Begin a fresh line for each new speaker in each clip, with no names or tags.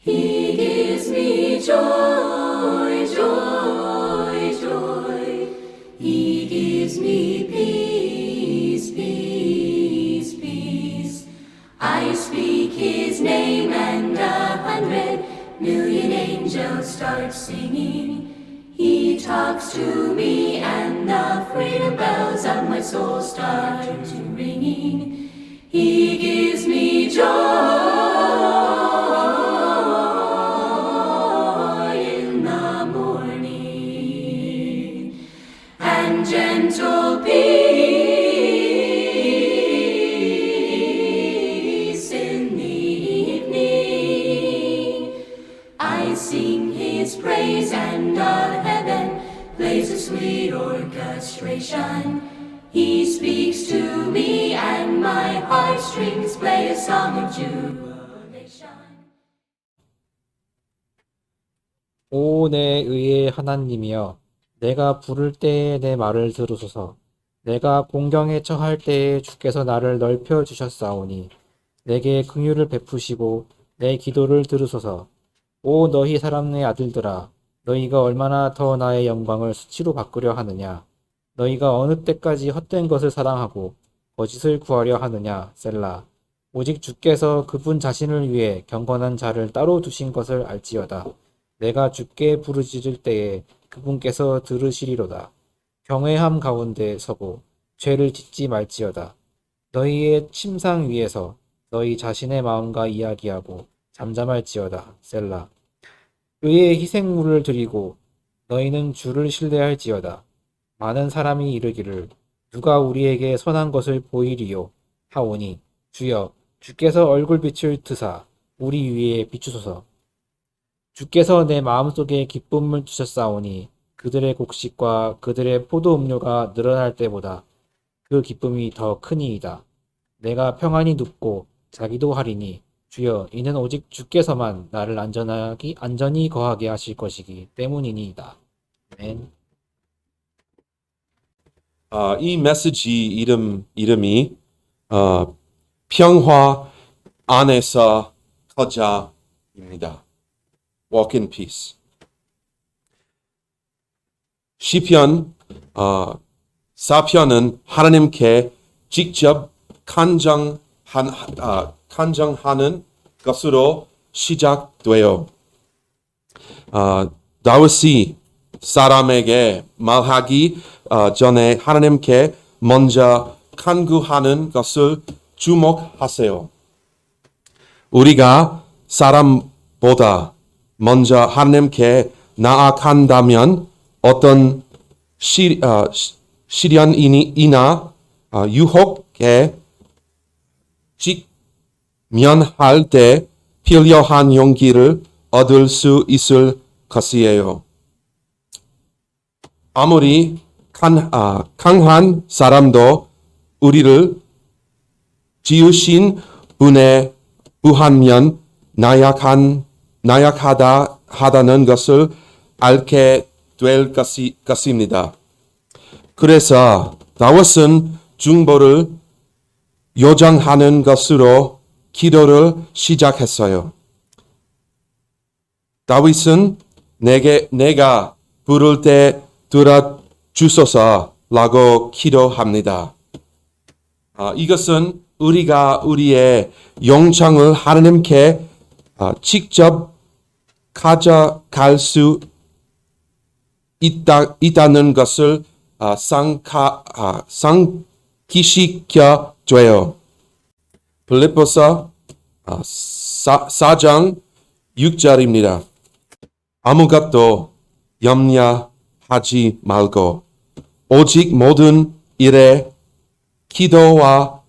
He gives me joy, joy, joy. He gives me peace, peace, peace. I speak his name and 100,000,000 angels start singing. He talks to me and the freedom bells of my soul start to ringing. He gives me joy in the morning and gentle peace in the evening. I sing his praise and all heaven plays a sweet orchestration. He speaks to me and my heartstrings play a song of jubilation.
오 내 의의 하나님이여, 내가 부를 때에 내 말을 들으소서. 내가 공경에 처할 때에 주께서 나를 넓혀 주셨사오니 내게 긍휼을 베푸시고 내 기도를 들으소서. 오 너희 사람의 아들들아, 너희가 얼마나 더 나의 영광을 수치로 바꾸려 하느냐. 너희가 어느 때까지 헛된 것을 사랑하고 거짓을 구하려 하느냐. 셀라. 오직 주께서 그분 자신을 위해 경건한 자를 따로 두신 것을 알지어다. 내가 주께 부르짖을 때에 그분께서 들으시리로다. 경외함 가운데 서고 죄를 짓지 말지어다. 너희의 침상 위에서 너희 자신의 마음과 이야기하고 잠잠할지어다. 셀라. 의의 희생물을 드리고 너희는 주를 신뢰할지어다. 많은 사람이 이르기를 누가 우리에게 선한 것을 보이리요 하오니 주여 주께서 얼굴빛을 드사 우리 위에 비추소서. 주께서 내 마음속에 기쁨을 주셨사오니 그들의 곡식과 그들의 포도 음료가 늘어날 때보다 그 기쁨이 더 크니이다. 내가 평안히 눕고 자기도 하리니 주여 이는 오직 주께서만 나를 안전히 거하게 하실 것이기 때문이니이다. 아멘.
이 메시지 이름이 평화 안에서 거자입니다. Walk in peace. 시편 4편은 하나님께 직접 간증하는 것으로 시작돼요. 다윗이 사람에게 말하기 전에 하나님께 먼저 간구하는 것을 주목하세요. 우리가 사람보다 먼저 하나님께 나아간다면 어떤 시련이나 유혹에 직면할 때 필요한 용기를 얻을 수 있을 것이에요. 아무리 강한 사람도 우리를 지으신 분에 부하면 나약하다는 것을 알게 될 것입니다. 그래서 다윗은 중보를 요청하는 것으로 기도를 시작했어요. 다윗은 내가 부를 때 들어주소서라고 기도합니다. 이것은 우리가 우리의 영창을 하나님께 직접 가져갈 수 있다는 것을 상기시켜줘요. 빌립보서 4장 6절입니다. 아무것도 염려하지 말고 오직 모든 일에 기도와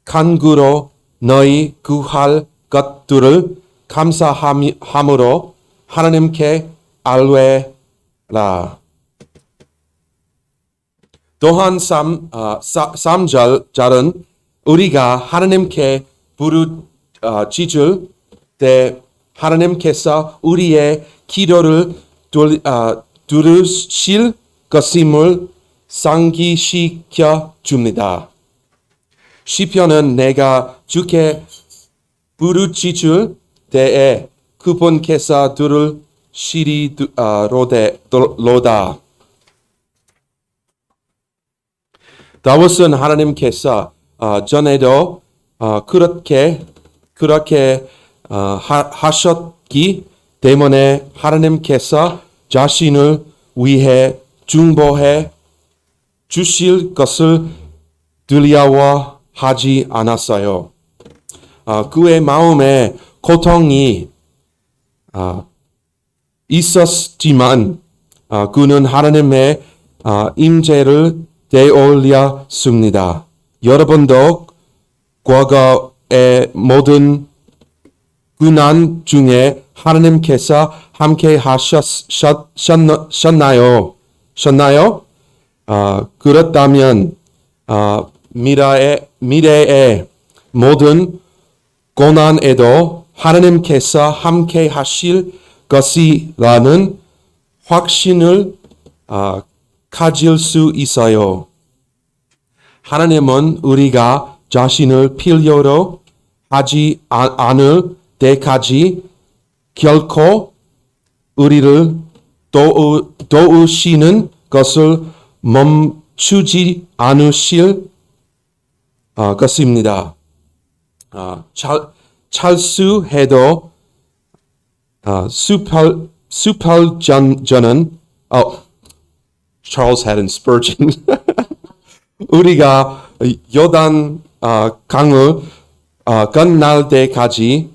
간구로 너희 구할 것들을 감사함으로 하나님께 알외라. 또한 3절은 우리가 하나님께 부르짖을 때 하나님께서 우리의 기도를 들으실 것임을 상기시켜 줍니다. 시편은 내가 주께 부르짖을 때에 그분께서 들을 시리로다. 다윗은 하나님께서 전에도 그렇게 하셨기 때문에 하나님께서 자신을 위해 중보해 주실 것을 두려워하지 않았어요. 그의 마음에 고통이 있었지만 그는 하나님의 임재를 되올렸습니다. 여러분도 과거의 모든 고난 중에 하나님께서 함께 하셨나요? 그렇다면 미래의 모든 고난에도 하나님께서 함께 하실 것이라는 확신을 가질 수 있어요. 하나님은 우리가 자신을 필요로 하지 않을 때까지 결코 우리를 도우시는 것을 멈추지 않으실 것입니다. 찰수해도 수팔전은 Charles Haddon Spurgeon 우리가 요단 강을 건널 때까지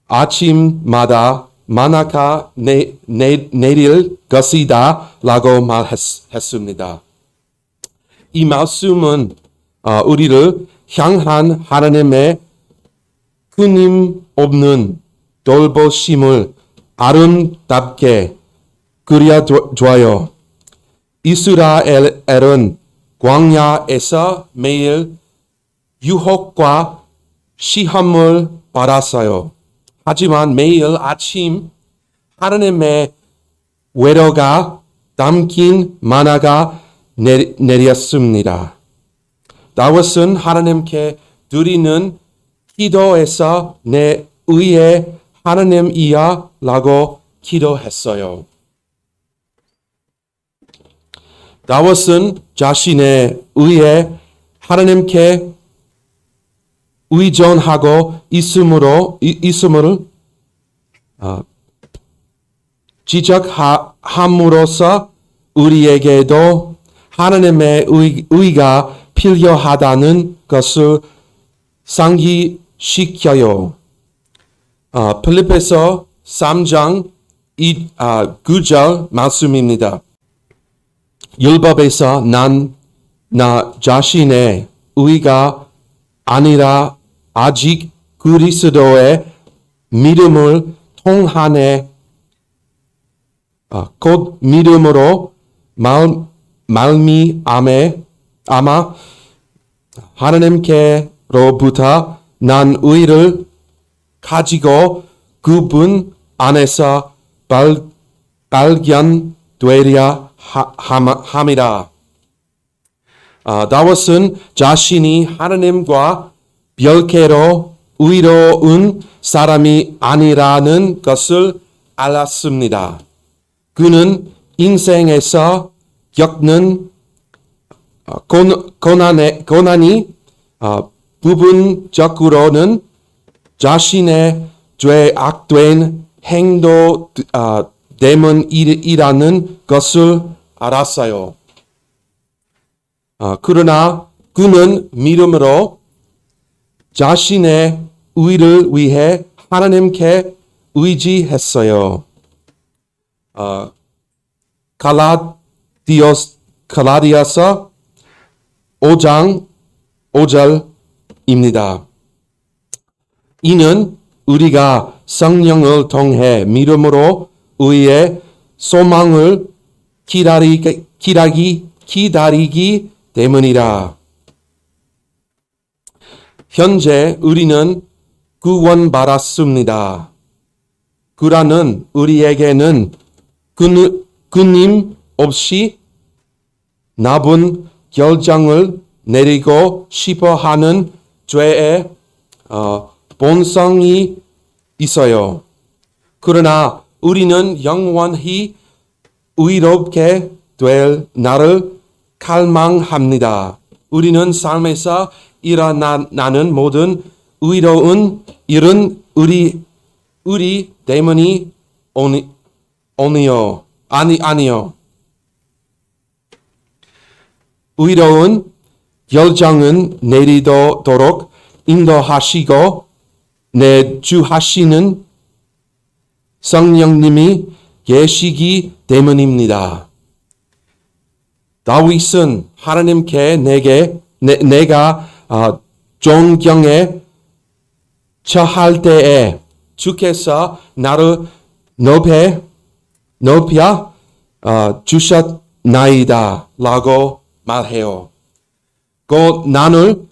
아침마다 만화가 내릴 것이다 라고 말했습니다. 이 말씀은 우리를 향한 하나님의 끊임없는 돌보심을 아름답게 그려줘요. 이스라엘은 광야에서 매일 유혹과 시험을 받았어요. 하지만 매일 아침 하나님의 외로가 담긴 만화가 내렸습니다. 다윗은 하나님께 드리는 기도에서 내 의의 하나님이야 라고 기도했어요. 다윗은 자신의 의에 하나님께 의존하고 있음을 지적함으로써 우리에게도 하나님의 의가 필요하다는 것을 상기시켜요. 필립에서 3장 9절 말씀입니다. 율법에서 나 자신의 의가 아니라 아직 그리스도의 믿음을 통하네 곧 믿음으로 말미암아 하나님께로부터 난 의를 가지고 그분 안에서 발견되려 함이라. 다윗은 자신이 하나님과 별개로 의로운 사람이 아니라는 것을 알았습니다. 그는 인생에서 겪는 고난이 부분적으로는 자신의 죄악된 행동 때문이라는 것을 알았어요. 그러나 그는 믿음으로 자신의 의를 위해 하나님께 의지했어요. 갈라디아서 5장 5절입니다. 이는 우리가 성령을 통해 믿음으로 의의 소망을 기다리기 때문이라. 현재 우리는 구원받았습니다. 그러나 우리에게는 끊임없이 나쁜 결정을 내리고 싶어하는 죄의 본성이 있어요. 그러나 우리는 영원히 의롭게 될 날을 갈망합니다. 우리는 삶에서 일어나는 모든 의로운 일은 우리 때문이 아니요. 의로운 결정은 내리도록 인도하시고 내주하시는 성령님이 계시기 때문입니다. 다윗은 하나님께 내가 존경에 처할 때에 주께서 나를 높여 주셨나이다 라고 말해요. 고난을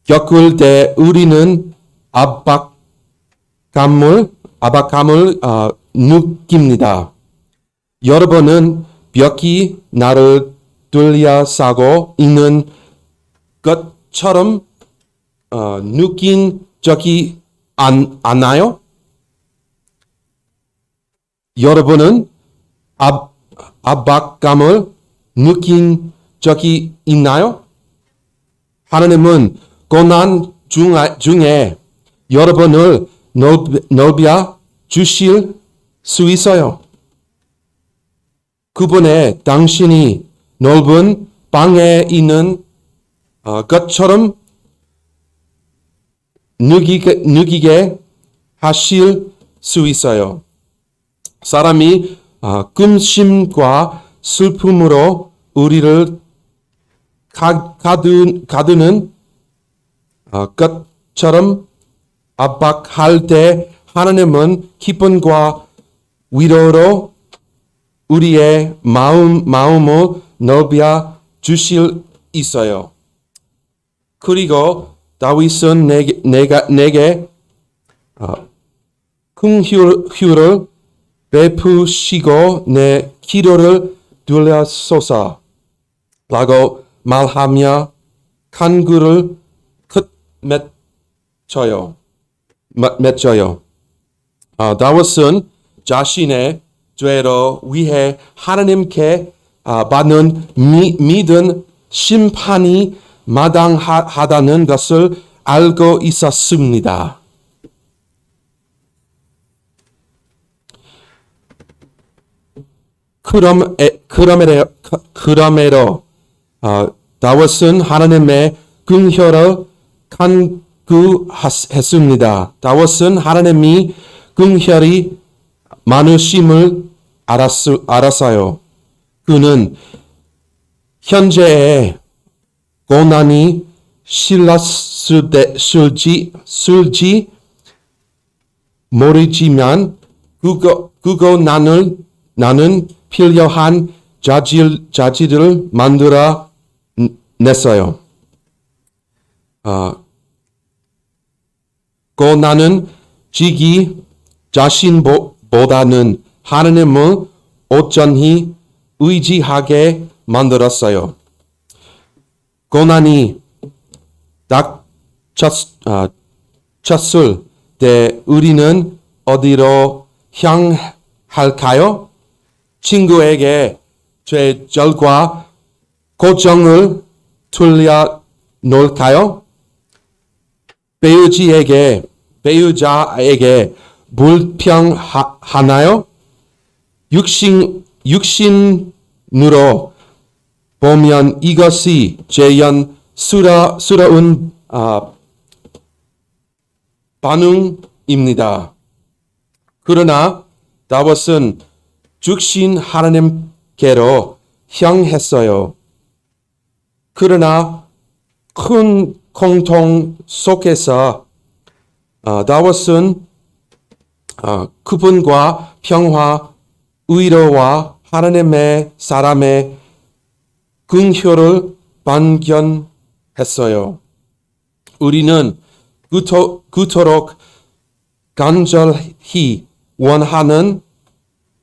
겪을 때 우리는 압박감을 느낍니다. 여러분은 벽이 나를 둘러싸고 있는 것처럼 느낀 적이 않나요? 여러분은 압박감을 느낀 적이 있나요? 하나님은 고난 중에 여러분을 높여 주실 수 있어요. 그분의 당신이 넓은 방에 있는 것처럼 느끼게 하실 수 있어요. 사람이 근심과 슬픔으로 우리를 가두는 것처럼 압박할 때 하나님은 기쁨과 위로로 우리의 마음을 넓혀 주실 있어요. 그리고 다윗은 내게 긍휼을 베푸시고 내 기도를 들으소서 라고 말하며 간구를 맺어요. 다윗은 자신의 죄로 위해 하나님께 받는 믿은 심판이 마땅하다는 것을 알고 있었습니다. 그러므로 다윗은 하나님의 긍휼을 간구했습니다. 다윗은 하나님이 긍휼이 많으심을 알았어요. 그는 현재의 고난이 실랐을지 모르지만 그거 나는 필요한 자질을 만들어 냈어요. 고난은 자기 자신보다는 하나님을 온전히 의지하게 만들었어요. 고난이 닥쳤을 때 우리는 어디로 향할까요? 친구에게 죄절과 고정을 돌려놓을까요? 배우자에게 불평하나요? 육신으로 보면 이것이 자연스러운 반응입니다. 그러나 다윗은 죽신 하나님께로 향했어요. 그러나 큰 공통 속에서 다윗은 그분과 평화, 위로와 하나님의 사람의 긍휼을 발견했어요. 우리는 그토록 간절히 원하는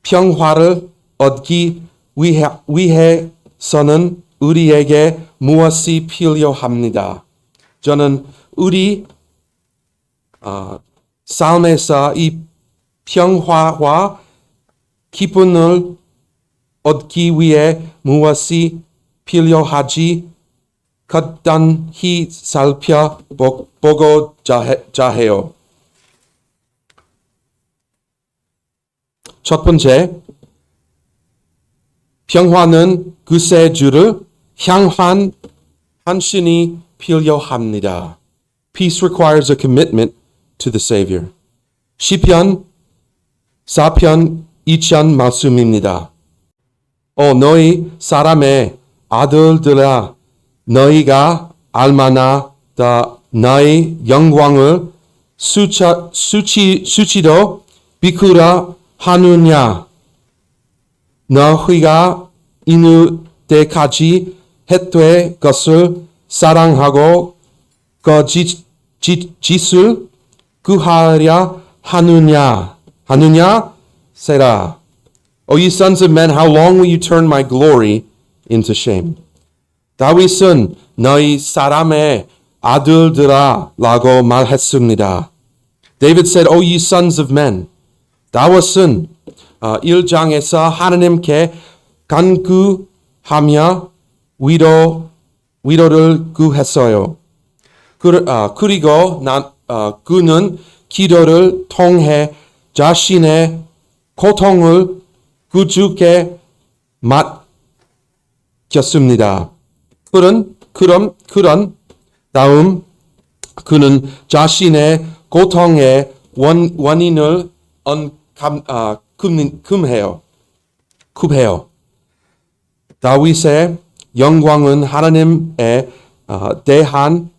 평화를 얻기 위해서는 우리에게 무엇이 필요합니다. 저는 우리 삶에서 이 평화와 기쁨을 얻기 위해 무엇이 필요하지 간단히 살펴보고자 해요. 첫 번째, 평화는 구세주를 향한 헌신이 필요합니다. Peace requires a commitment to the Savior. 시편 4편 2편 말씀입니다. 너희 사람의 아들들아, 너희가 알만하다 나의 영광을 수치로 비꾸라 하느냐. 너희가 이누 때까지 했던 것을 사랑하고 짓을 구하려 하느냐. 세라. O ye sons of men, how long will you turn my glory into shame? 다윗은 너희 사람의 아들들아 라고 말했습니다. David said, O ye sons of men. 다윗은 1장에서 하나님께 간구하며 위로를 구했어요. 그리고 그는 기도를 통해 자신의 고통을 구주께 맡겼습니다. 그런 다음 그는 자신의 고통의 원인을 금해요. 다윗의 영광은 하나님에 대한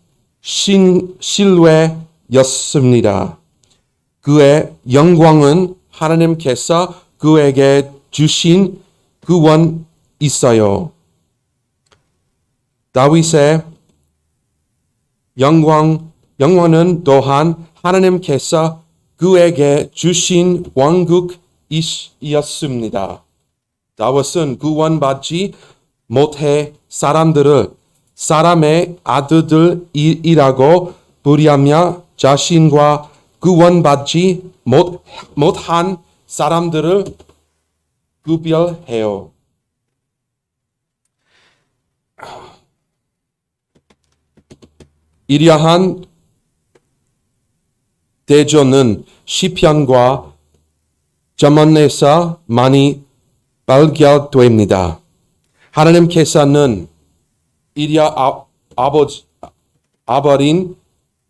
신뢰였습니다. 그의 영광은 하나님께서 그에게 주신 구원이 있어요. 다윗의 영광은 또한 하나님께서 그에게 주신 왕국이었습니다. 다윗은 구원받지 못해 사람들을 사람의 아들들이라고 부르며 자신과 구원받지 못한 사람들을 구별해요. 이러한 대조는 시편과 잠언에서 많이 발견됩니다. 하나님께서는 잃어버린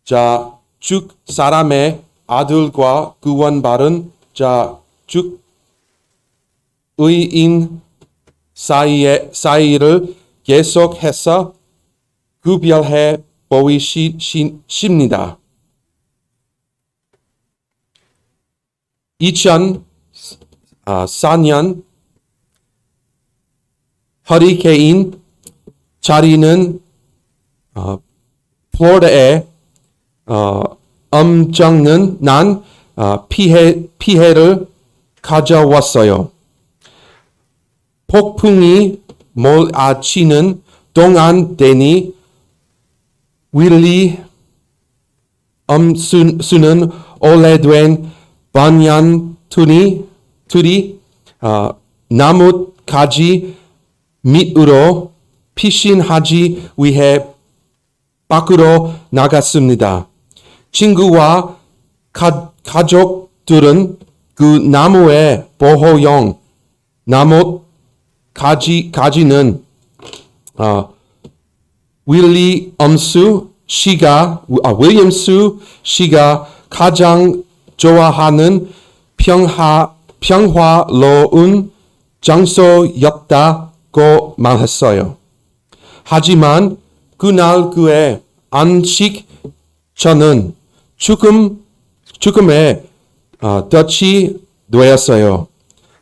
자, 즉 사람의 아들과 구원받은 자, 즉 의인 사이를 계속해서 구별해 보이십니다. 2004년 허리케인 자리는 플로리다에 엄청난 피해를 가져왔어요. 폭풍이 몰아치는 동안 데니 윌리 수는 오래된 반얀 틀이 나뭇가지 밑으로 피신하기 위해 밖으로 나갔습니다. 친구와 가족들은 그 나무의 보호용 나뭇가지는 윌리엄스 씨가 가장 좋아하는 평화로운 장소였다고 말했어요. 하지만 그날 그의 안식처는 죽음의 덫이 되었어요.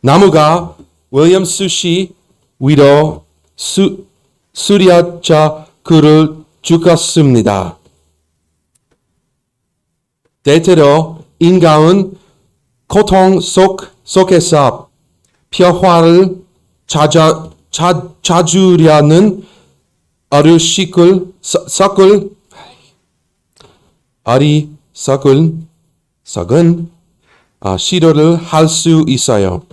나무가 윌리엄스 씨 위로 쓰러져 그를 죽었습니다. 때때로 인간은 고통 속에서 평화를 찾으려는 어리석은 시도를 할 수 있어요.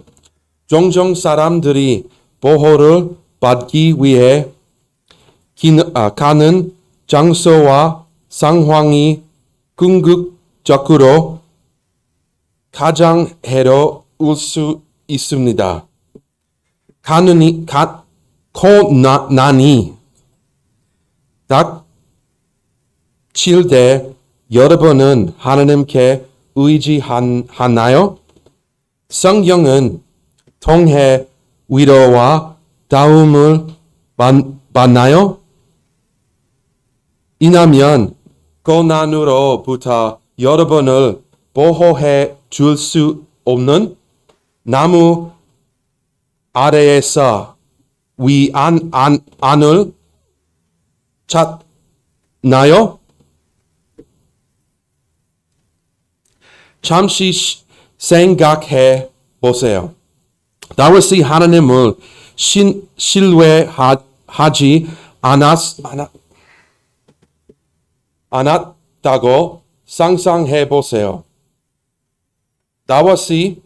종종 사람들이 보호를 받기 위해 가는 장소와 상황이 궁극적으로 가장 해로울 수 있습니다. 고난이 닥칠 때 여러분은 하나님께 의지하나요? 성경은 통해 위로와 도움을 받나요? 이라면 고난으로부터 여러분을 보호해 줄 수 없는 나무 아래에서 위안을 찾나요? 잠시 생각해 보세요. 다윗이 하나님을 신뢰하지 않았다고 상상해 보세요. 다윗이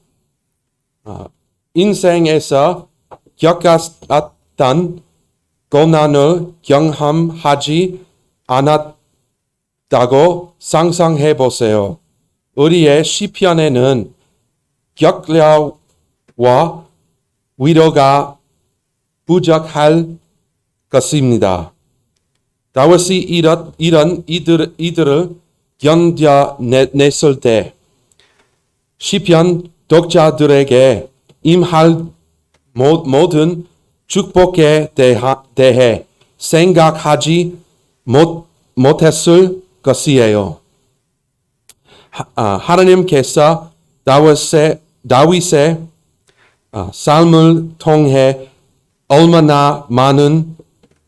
인생에서 겪었던 고난을 경험하지 않았다고 상상해 보세요. 우리의 시편에는 격려와 위로가 부족할 것입니다. 다윗이 이런 이들을 견뎌냈을 때 시편 독자들에게 임할 모든 축복에 대해 생각하지 못했을 것이에요. 하나님께서 다윗의 삶을 통해 얼마나 많은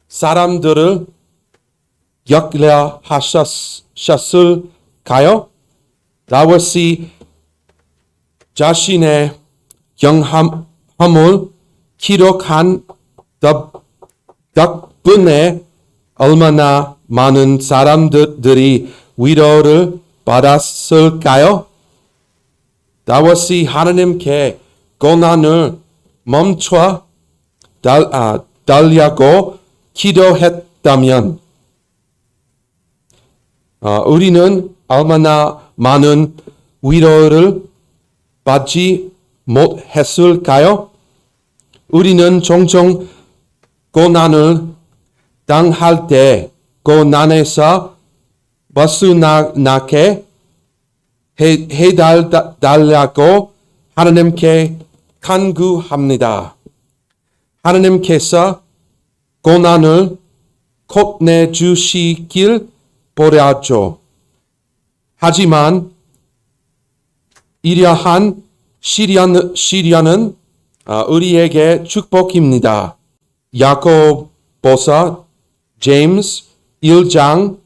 사람들을 격려하셨을까요? 다윗이 자신의 경험을 기록한 덕분에 얼마나 많은 사람들이 위로를 받았을까요? 다윗이 하나님께 고난을 멈춰 달라고 기도했다면 우리는 얼마나 많은 위로를 받지 못했을까요? 우리는 종종 고난을 당할 때 고난에서 벗어나게 해달라고 하나님께 간구합니다. 하나님께서 고난을 끝내주시길 바라죠. 하지만 이러한 시련은 우리에게 축복입니다. 야고보서 제임스 1장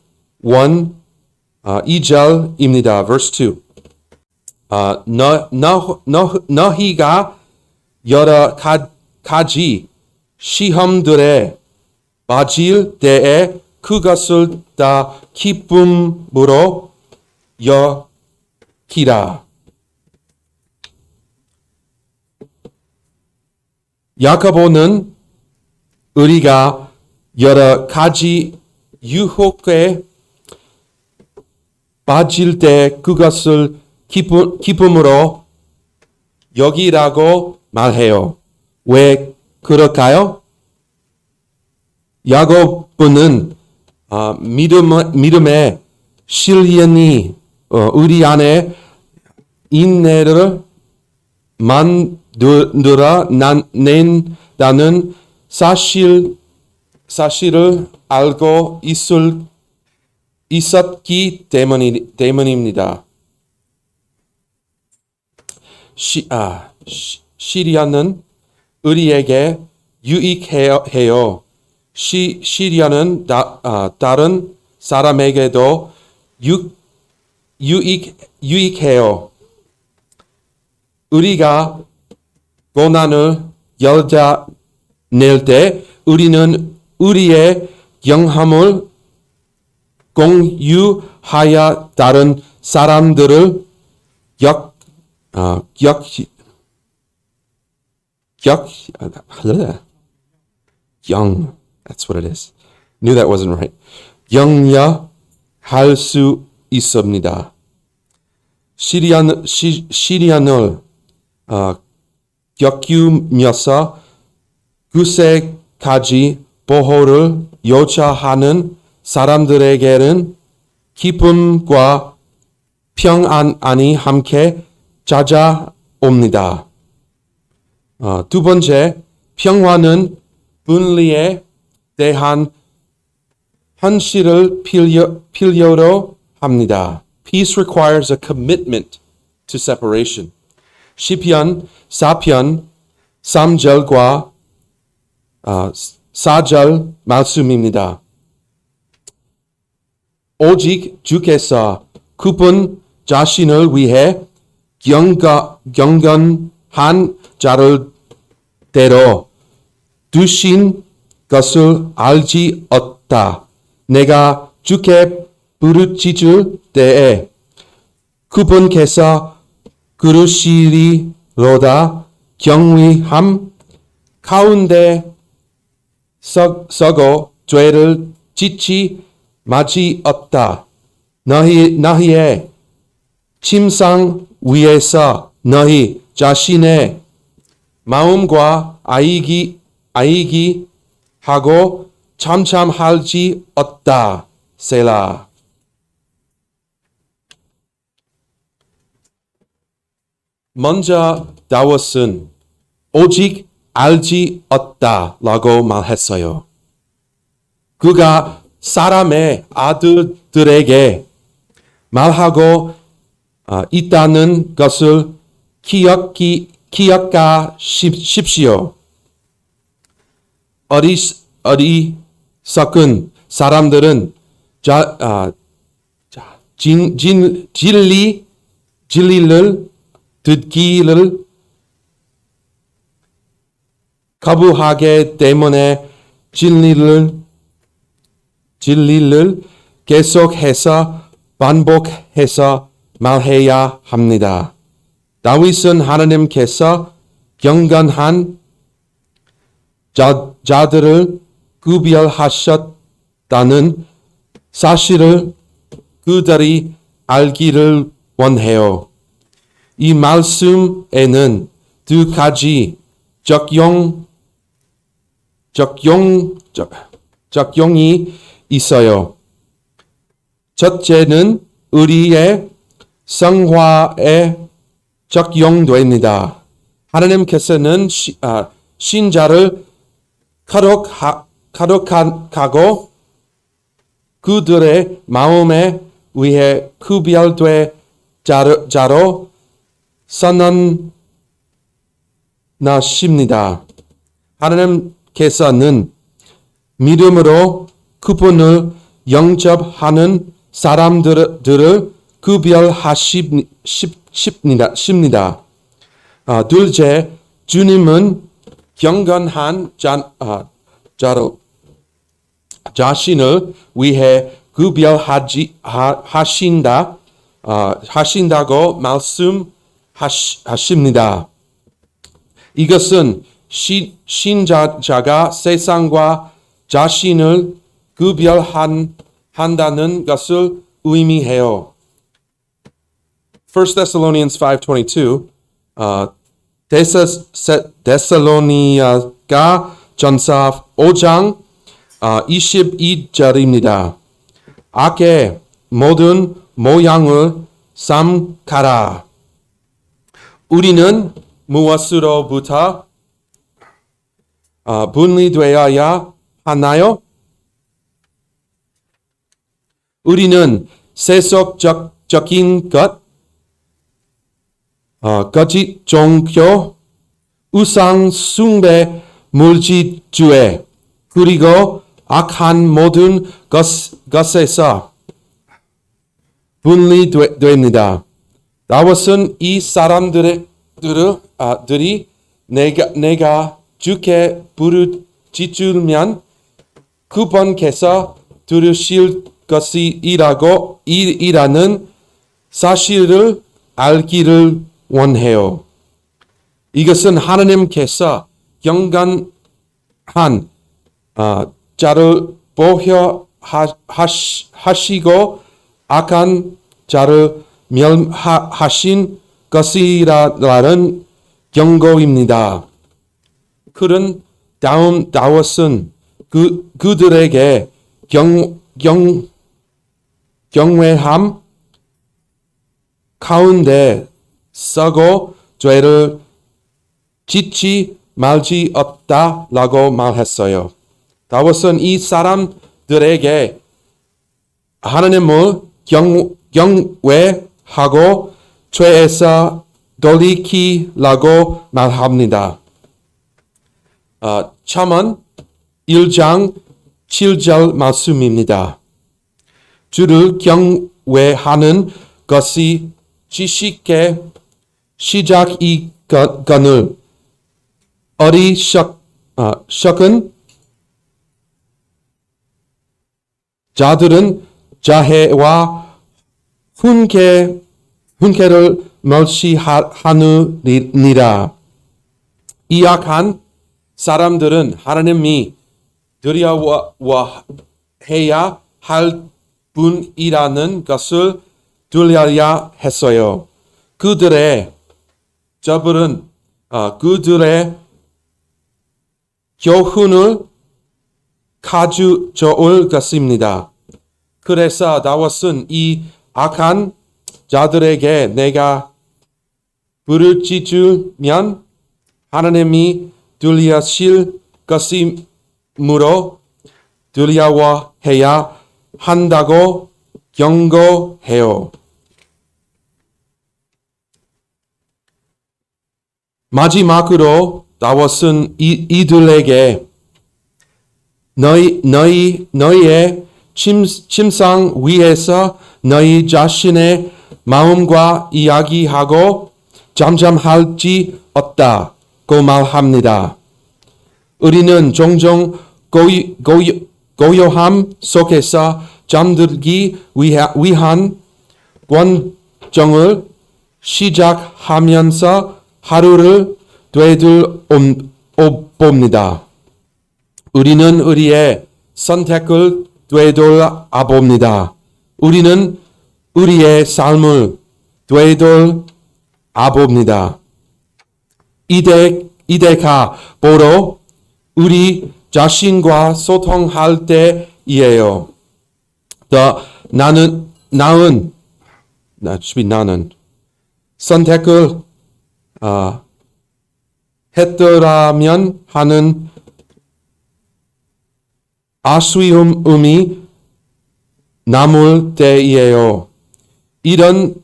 2절입니다. verse 2. 너희가 여러 가지 시험들에 빠질 때에 그것을 다 기쁨으로 여기라. 야고보는 우리가 여러 가지 유혹에 빠질 때 그것을 기쁨으로 여기라고 말해요. 왜 그럴까요? 야고보는 믿음의 실현이 우리 안에 인내를 만들어 낸다는 사실을 알고 있었기 때문입니다. 시련은 우리에게 유익해요. 시련은 다른 사람에게도 유익해요. 우리가 고난을 열어낼 때 우리는 우리의 경험을 공유하여 다른 사람들을 격, young. That's what it is. Knew that wasn't right. 영야할 수 있습니다. 시리안을 겪으면서 그새까지 보호를 요청하는 사람들에게는 기쁨과 평안이 함께 찾아옵니다. 두 번째, 평화는 분리에 대한 헌신을 필요로 합니다. Peace requires a commitment to separation. 시편 4편 3절과 4절 말씀입니다. 오직 주께서 그분 자신을 위해 경건한 자를 대로 두신 것을 알지 없다. 내가 주께 부르짖을 때에 그분께서 그러시리로다. 경외함 가운데 서고 죄를 짓지 마지 없다. 너희의 침상 위에서 너희 자신의 마음과 아이기 하고 참참하지 없다. 셀라. 먼저 다윗은 오직 알지 없다라고 말했어요. 그가 사람의 아들들에게 말하고 있다는 것을 기억하십시오. 어리석은 사람들은 진리를 듣기를 거부하기 때문에 진리를 계속해서 반복해서 말해야 합니다. 다윗은 하나님께서 경건한 자들을 구별하셨다는 사실을 그들이 알기를 원해요. 이 말씀에는 두 가지 적용이 있어요. 첫째는 우리의 성화에 적용됩니다. 하나님께서는 신자를 거룩하고 그들의 마음에 위해 구별된 자로 선언하십니다. 하나님께서는 믿음으로 그분을 영접하는 사람들을 구별하십니다. 둘째, 주님은 경건한 자로 자신을 위해 하신다고 말씀하십니다. 이것은 신자가 세상과 자신을 구별한다는 것을 의미해요. 1 Thessalonians 5:22 데살로니가 전서 5장 22절입니다. 악의 모든 모양을 삼가라. 우리는 무엇으로부터 분리되어야 하나요? 우리는 세속적인 것, 거짓 종교, 우상 숭배, 물질주의, 그리고 악한 모든 것에서 분리됩니다. 다윗은 이 사람들이 내가 주께 부르짖으면 그분께서 들으실 것이라는 사실을 알기를 원해요. 이것은 하나님께서 경건한 자를 보호하시고 악한 자를 멸하신 것이라는 경고입니다. 그런 다윗은 그들에게 경외함 가운데 서고 죄를 짓지 말지 없다라고 말했어요. 다윗은 이 사람들에게 하나님을 경외하고 죄에서 돌이키라고 말합니다. 잠언 1장 7절 말씀입니다. 주를 경외하는 것이 지식의 시작이거늘 어리석은 자들은 자해와 훈계를 멸시하느니라. 이 악한 사람들은 하나님이 두려워해야 할 분이라는 것을 들려야 했어요. 그들의 교훈을 가져올 것입니다. 그래서 다윗은 이 악한 자들에게 내가 부르짖으면 하나님이 들리실 것이므로 두려워해야 한다고 경고해요. 마지막으로 다윗은 이들에게 너희의 침상 위에서 너희 자신의 마음과 이야기하고 잠잠할지 없다고 말합니다. 우리는 종종 고요함 속에서 잠들기 위한 권정을 시작하면서 하루를 되돌아봅니다. 우리는 우리의 선택을 되돌아봅니다. 우리는 우리의 삶을 되돌아봅니다. 이데카 보러 우리 자신과 소통할 때이에요. 나는 선택을 했더라면 하는 아쉬움이 남을 때이에요. 이런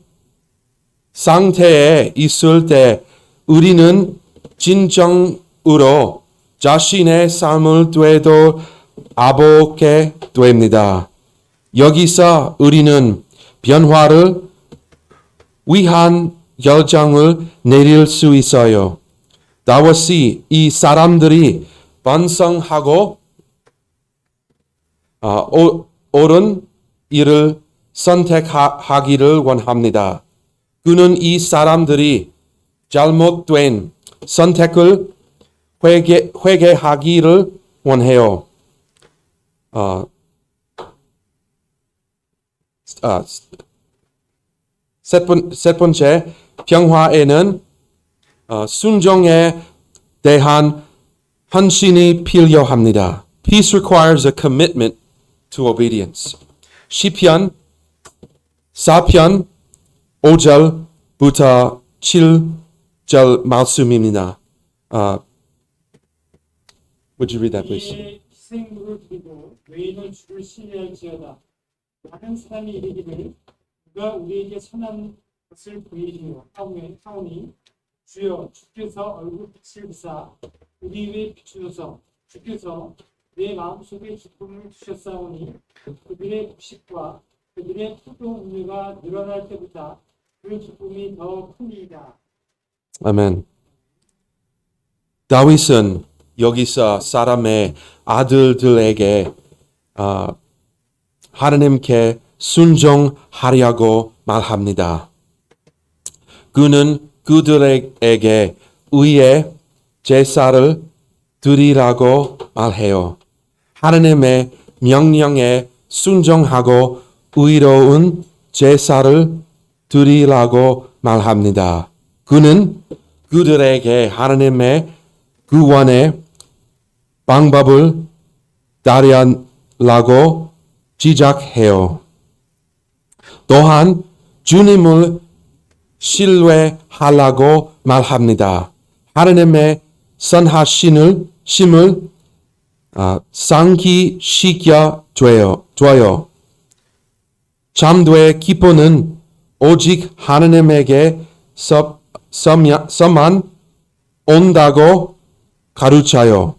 상태에 있을 때 우리는 진정으로 자신의 삶을 되돌아보게 됩니다. 여기서 우리는 변화를 위한 결정을 내릴 수 있어요. 다윗이 이 사람들이 반성하고 옳은 일을 선택하기를 원합니다. 그는 이 사람들이 잘못된 선택을 회개하기를 원해요. 세 번째, 평화에는 순종에 대한 헌신이 필요합니다. Peace requires a commitment to obedience. 시편 4편 5절부터 7절 말씀입니다. Would you read that, please?
이에 희생물을 드리고 외인은 주를 신뢰할지어다. 많은 사람이 이르기를 누가 우리에게 선한 것을 보이리요 하오니 주여 주께서 얼굴빛을 비사 우리 위에 비추소서. 주께서 내 마음속에 기쁨을 주셨사오니 그들의 부식과 그들의 포도 음료가 늘어날 때보다 그 기쁨이 더 크니이다.
아멘. 다윗은 여기서 사람의 아들들에게 하나님께 순종하려고 말합니다. 그는 그들에게 의의 제사를 드리라고 말해요. 하나님의 명령에 순종하고 의로운 제사를 드리라고 말합니다. 그는 그들에게 하나님의 구원의 방법을 따르라고 지적해요. 또한 주님을 신뢰하라고 말합니다. 하나님의 선하심을 상기시켜 줘요. 참되의 기쁨은 오직 하나님에게서만 온다고 가르쳐요.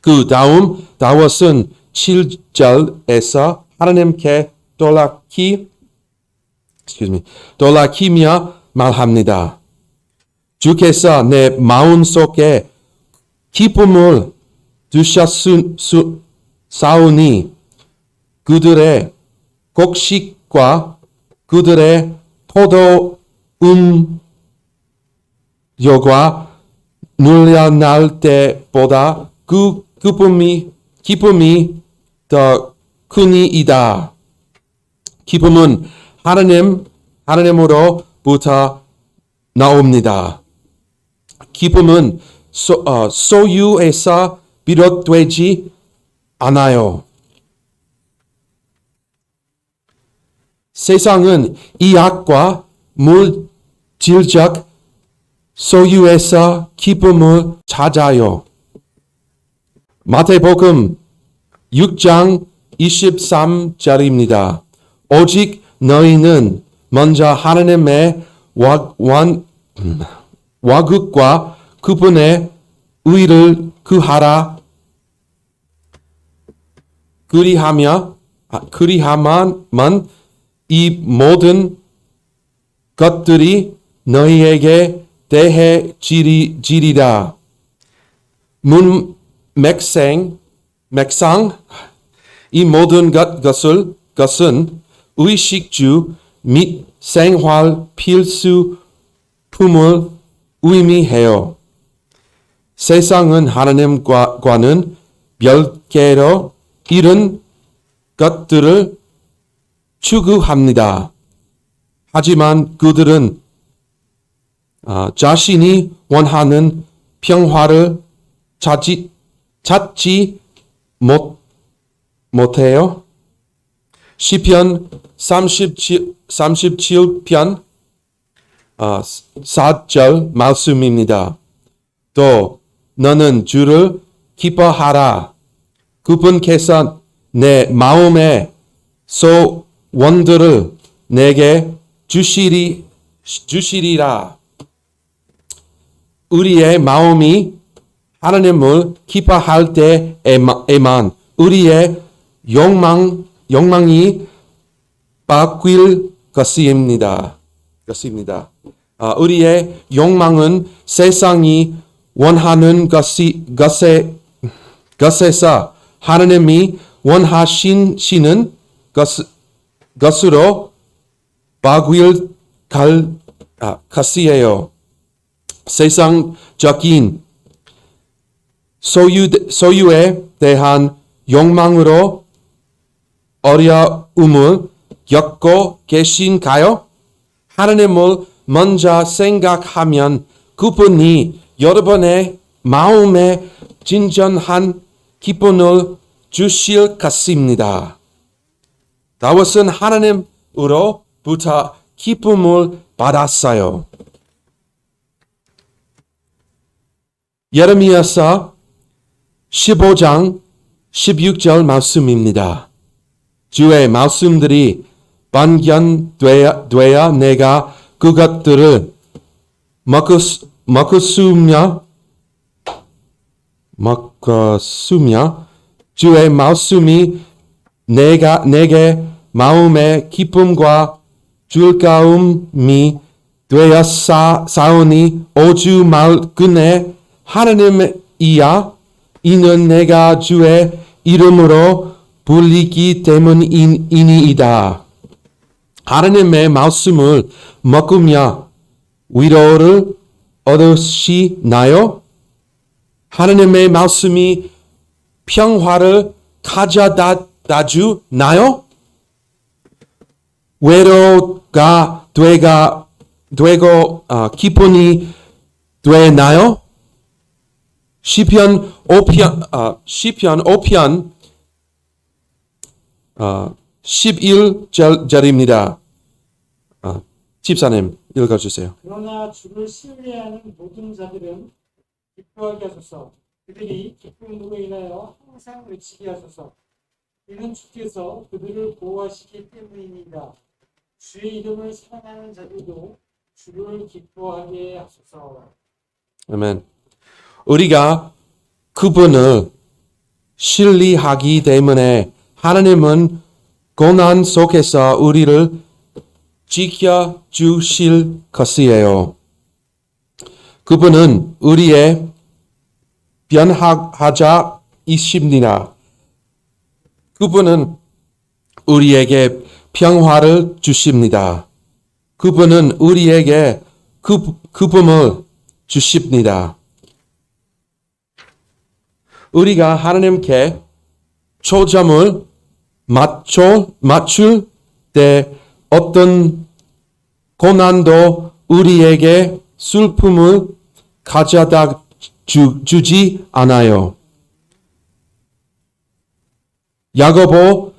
그 다음 다윗은 7절에서 하나님께 돌아키며 말합니다. 주께서 내 마음속에 기쁨을 두셨사오니 그들의 곡식과 그들의 포도 음료가 눌려날 때보다 그 기쁨이 더 크니이다. 기쁨은 하나님으로부터 나옵니다. 기쁨은 소유에서 비롯되지 않아요. 세상은 이악과 물질적 소유에서 기쁨을 찾아요. 마태복음 6장 23절입니다. 오직 너희는 먼저 하나님의 왕국과 그분의 의를 구하라. 그리하면 이 모든 것들이 너희에게 더해지리라. 맥상 이 모든 것은 의식주 및 생활 필수품을 의미해요. 세상은 하나님과는 별개로 이런 것들을 추구합니다. 하지만 그들은 자신이 원하는 평화를 찾지 못해요. 시편 37편 4절 말씀입니다. 또 너는 주를 기뻐하라. 그분께서 내 마음의 소원들을 내게 주시리라. 우리의 마음이 하나님을 기뻐할 때에만 우리의 욕망이 바뀔 것입니다. 우리의 욕망은 세상이 원하는 것에서 하나님이 원하시는 것으로 바뀔 것이에요. 세상적인 소유에 대한 욕망으로 어려움을 겪고 계신가요? 하나님을 먼저 생각하면 그분이 여러분의 마음에 진정한 기쁨을 주실 것입니다. 다윗은 하나님으로부터 기쁨을 받았어요. 예레미야서 15장 16절 말씀입니다. 주의 말씀들이 발견되어 내가 그것들을 먹었으며 주의 말씀이 내게 마음의 기쁨과 즐거움이 되었사오니 오주 말근에 하나님이야 이는 내가 주의 이름으로 불리기 때문이니이다. 하나님의 말씀을 먹으며 위로를 얻으시나요? 하나님의 말씀이 평화를 가져다 주나요? 외로가 되고 기쁨이 되나요? 시편 5편 11절입니다. 집사님 읽어주세요.
그러나 주를 신뢰하는 모든 자들은 기뻐하게 하소서. 그들이 기쁨으로 인하여 항상 외치게 하소서. 이는 주께서 그들을 보호하시기 때문입니다. 주의 이름을 사랑하는 자들도 주를 기뻐하게 하소서.
아멘. 우리가 그분을 신뢰하기 때문에 하나님은 고난 속에서 우리를 지켜주실 것이에요. 그분은 우리의 변화자이십니다. 그분은 우리에게 평화를 주십니다. 그분은 우리에게 기쁨을 주십니다. 우리가 하나님께 초점을 맞출 때 어떤 고난도 우리에게 슬픔을 가져다 주지 않아요. 야고보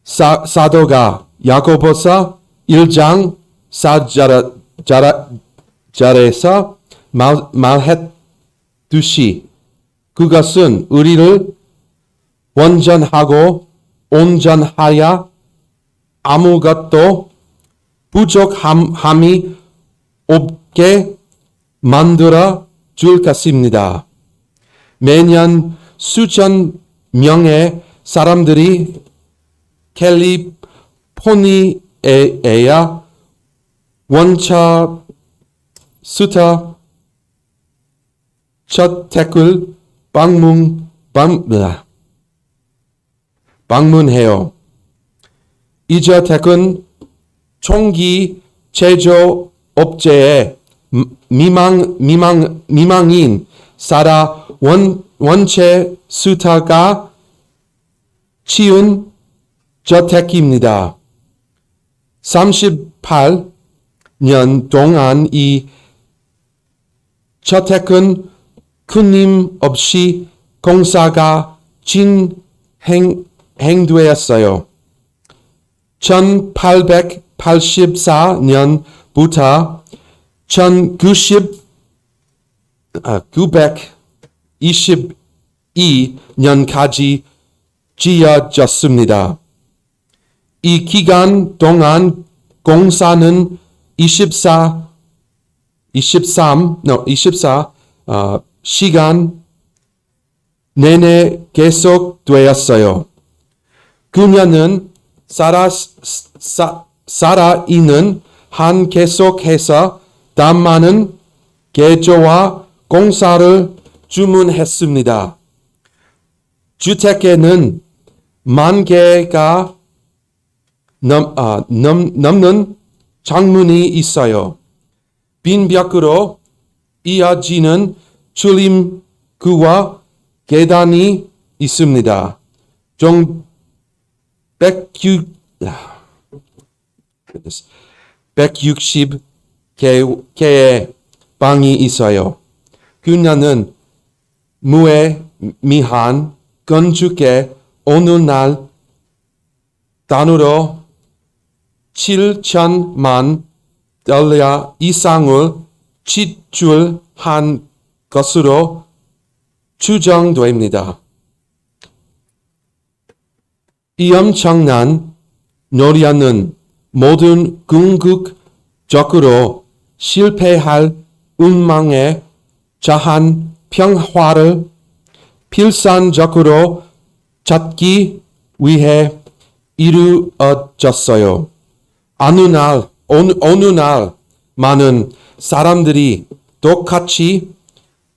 사도가 야고보서 1장 4절에서 말했듯이 그것은 우리를 완전하고 온전하여 아무것도 부족함이 없게 만들어 줄 것입니다. 매년 수천 명의 사람들이 캘리포니아의 원차 스타 저택을 방문해요. 이 저택은 총기 제조업체의 미망인 사라 원체 스타가 지은 저택입니다. 38년 동안 이 저택은 끊임없이 공사가 진행되었어요. 1884년부터 1922년까지 지어졌습니다. 이 기간 동안 공사는 24 시간 내내 계속되었어요. 그녀는 살아있는 한 계속해서 더 많은 개조와 공사를 주문했습니다. 주택에는 10,000개가 넘는 창문이 있어요. 빈벽으로 이어지는 출입구와 계단이 있습니다. 총 160개의 방이 있어요. 그녀는 무의미한 건축에 어느 날 단으로 7천만 달러 이상을 지출한 것으로 추정됩니다. 이 엄청난 노력은 모든 궁극적으로 실패할 운명에 처한 평화를 필사적으로 찾기 위해 이루어졌어요. 어느 날 많은 사람들이 똑같이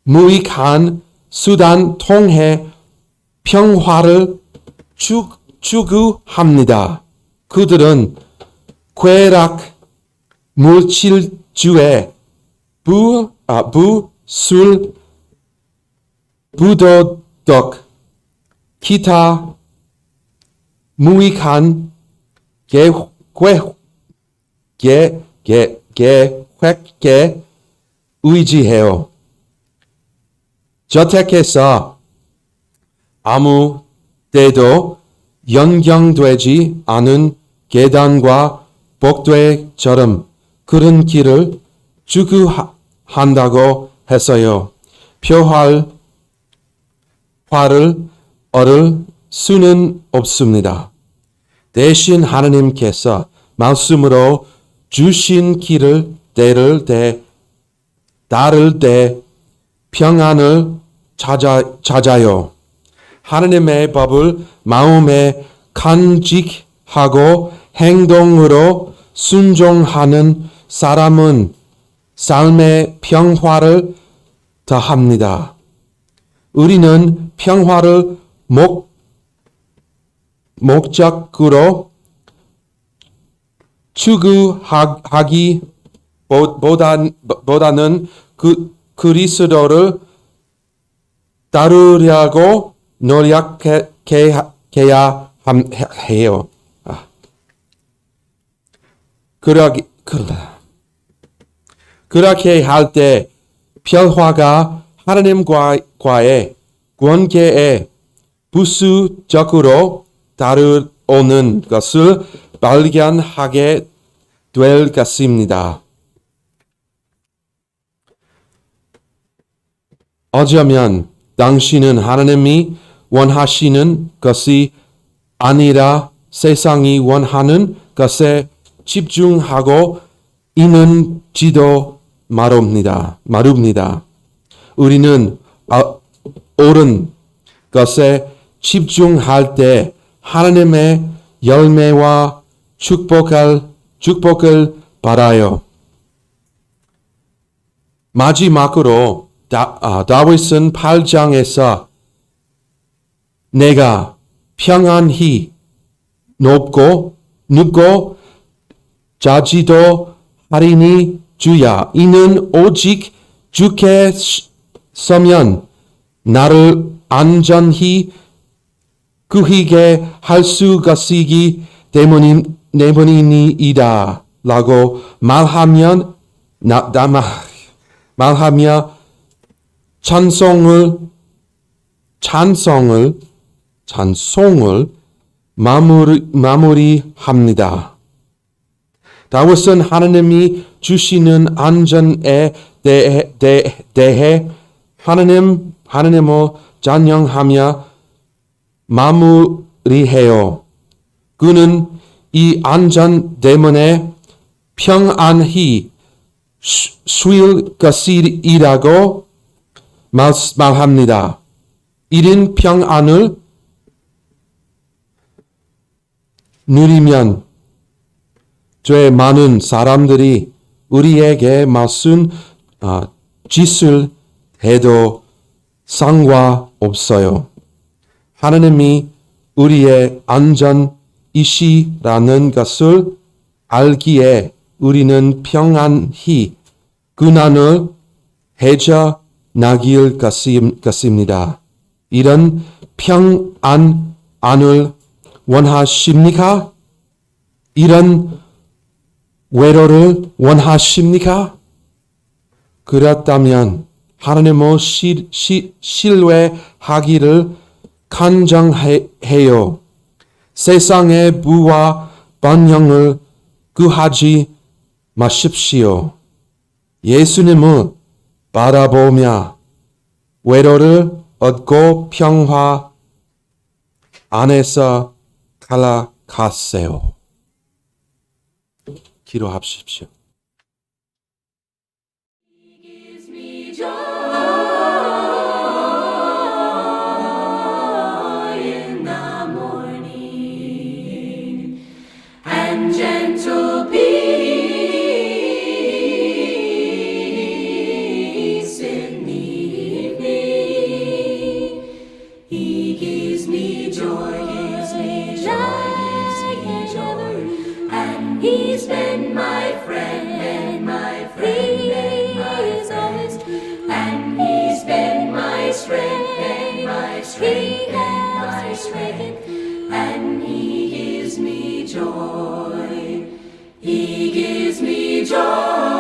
무익한 수단 통해 평화를 추구합니다. 그들은 쾌락, 물질주의, 술, 부도덕, 기타, 무익한 계획에 의지해요. 저택에서 아무 때도 연결되지 않은 계단과 복도처럼 그런 길을 추구한다고 했어요. 표할 화를 얻을 수는 없습니다. 대신 하나님께서 말씀으로 주신 길을 따를 때 평안을 찾아요. 하나님의 법을 마음에 간직하고 행동으로 순종하는 사람은 삶의 평화를 더합니다. 우리는 평화를 목적으로 추구하기보다는 그리스도를 따르려고 노력해야 해요. 그렇게 할 때 평화가 하나님과의 관계에 부수적으로 다루오는 것을 발견하게 될 것입니다. 어쩌면 당신은 하나님이 원하시는 것이 아니라 세상이 원하는 것에 집중하고 있는지도 말입니다. 우리는 옳은 것에 집중할 때 하나님의 열매와 축복을 받아요. 마지막으로 다윗은 8장에서 내가 평안히 눕고 자지도 하리니 주야 이는 오직 주께 서면 나를 안전히 구히게 할 수 것이기 때문이니이다 라고 말하며 찬송을 마무리합니다. 다윗은 하나님이 주시는 안전에 대해 하나님을 찬양하며 마무리해요. 그는 이 안전 때문에 평안히 쉴 것이라고 말합니다. 이런 평안을 누리면 죄 많은 사람들이 우리에게 무슨 짓을 해도 상관없어요. 하나님이 우리의 안전이시라는 것을 알기에 우리는 평안히 고난을 헤쳐나길 것입니다. 이런 평안을 원하십니까? 이런 외로를 원하십니까? 그렇다면 하나님을 신뢰하기를 간청해요. 세상의 부와 번영을 구하지 마십시오. 예수님을 바라보며 외로를 얻고 평화 안에서 갈아가세요. 기도하십시오.
Gives me joy in the morning and gentle peace in the evening. He gives me joy, and He's been my friend. breaketh through, and He gives me joy. He gives me joy.